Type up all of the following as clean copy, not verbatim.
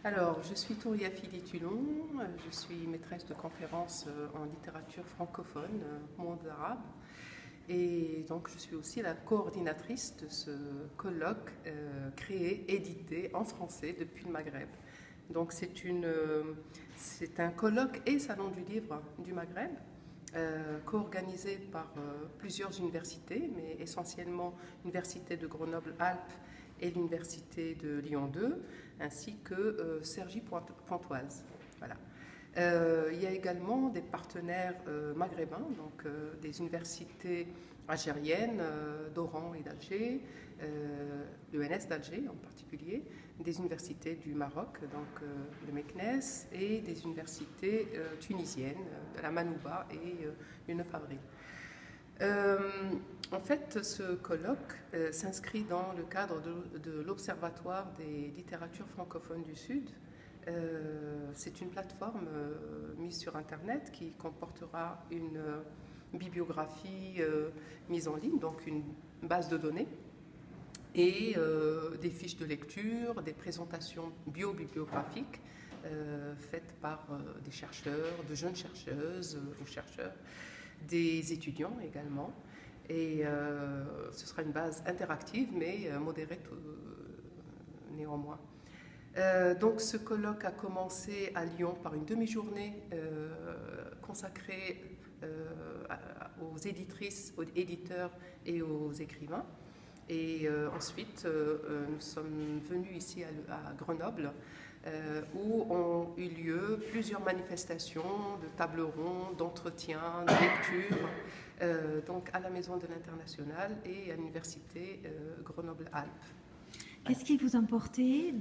Alors, je suis Touria Fili-Tulon, je suis maîtresse de conférences en littérature francophone, monde arabe. Et donc, je suis aussi la coordinatrice de ce colloque créé, édité en français depuis le Maghreb. Donc, c'est un colloque et salon du livre du Maghreb, co-organisé par plusieurs universités, mais essentiellement l'Université de Grenoble-Alpes et l'Université de Lyon 2, ainsi que Cergy-Pontoise. Voilà. Il y a également des partenaires maghrébins, donc des universités algériennes d'Oran et d'Alger, l'ENS d'Alger en particulier, des universités du Maroc, donc le Meknes, et des universités tunisiennes, de la Manouba et du 9 avril. En fait, ce colloque s'inscrit dans le cadre de l'Observatoire des littératures francophones du Sud. C'est une plateforme mise sur Internet qui comportera une bibliographie mise en ligne, donc une base de données, et des fiches de lecture, des présentations bio-bibliographiques faites par des chercheurs, de jeunes chercheuses ou chercheurs, des étudiants également. Et ce sera une base interactive, mais modérée néanmoins. Donc ce colloque a commencé à Lyon par une demi-journée consacrée aux éditrices, aux éditeurs et aux écrivains. Et ensuite, nous sommes venus ici à Grenoble, où ont eu lieu plusieurs manifestations de tables rondes, d'entretiens, de lectures, donc à la Maison de l'International et à l'Université Grenoble-Alpes. Qu'est-ce qui vous importait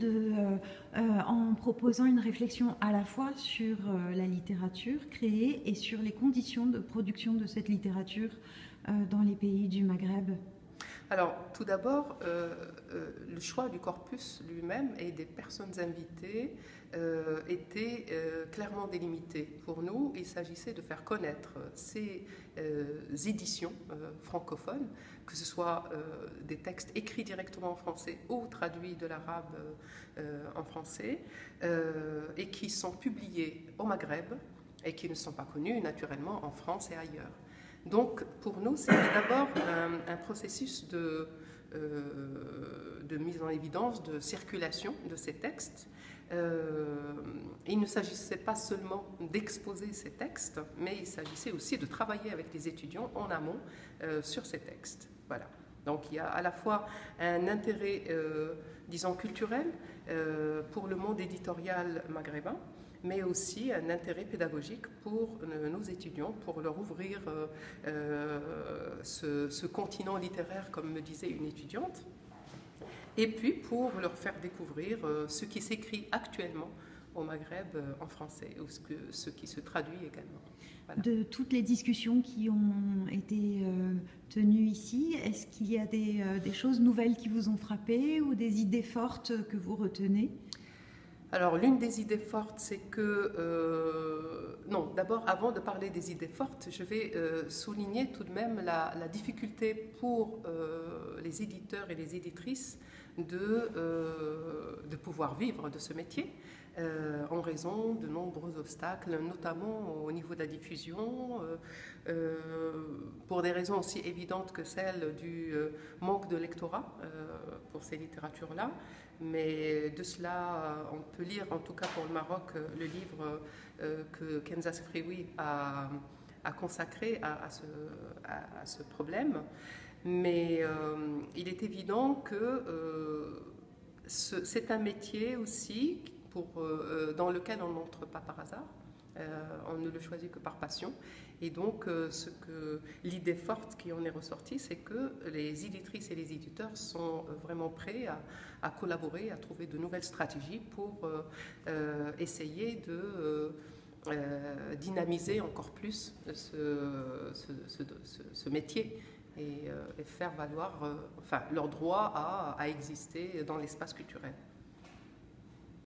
en proposant une réflexion à la fois sur la littérature créée et sur les conditions de production de cette littérature dans les pays du Maghreb ? Alors, tout d'abord, le choix du corpus lui-même et des personnes invitées était clairement délimité. Pour nous, il s'agissait de faire connaître ces éditions francophones, que ce soit des textes écrits directement en français ou traduits de l'arabe en français, et qui sont publiés au Maghreb et qui ne sont pas connus naturellement en France et ailleurs. Donc, pour nous, c'était d'abord un processus de mise en évidence, de circulation de ces textes. Il ne s'agissait pas seulement d'exposer ces textes, mais il s'agissait aussi de travailler avec les étudiants en amont sur ces textes. Voilà. Donc, il y a à la fois un intérêt, disons, culturel pour le monde éditorial maghrébin, mais aussi un intérêt pédagogique pour nos étudiants, pour leur ouvrir ce continent littéraire, comme me disait une étudiante, et puis pour leur faire découvrir ce qui s'écrit actuellement au Maghreb en français, ou ce qui se traduit également. Voilà. De toutes les discussions qui ont été tenues ici, est-ce qu'il y a des choses nouvelles qui vous ont frappé ou des idées fortes que vous retenez ? Alors, l'une des idées fortes, c'est que... non, d'abord, avant de parler des idées fortes, je vais souligner tout de même la difficulté pour les éditeurs et les éditrices de pouvoir vivre de ce métier, en raison de nombreux obstacles, notamment au niveau de la diffusion, pour des raisons aussi évidentes que celles du manque de lectorat pour ces littératures-là. Mais de cela, on peut lire, en tout cas pour le Maroc, le livre que Kenza Sefrioui a consacré à ce problème. Mais il est évident que c'est un métier aussi dans lequel on n'entre pas par hasard. On ne le choisit que par passion. Et donc, l'idée forte qui en est ressortie, c'est que les éditrices et les éditeurs sont vraiment prêts à collaborer, à trouver de nouvelles stratégies pour essayer de dynamiser encore plus ce métier et faire valoir leur droit à exister dans l'espace culturel.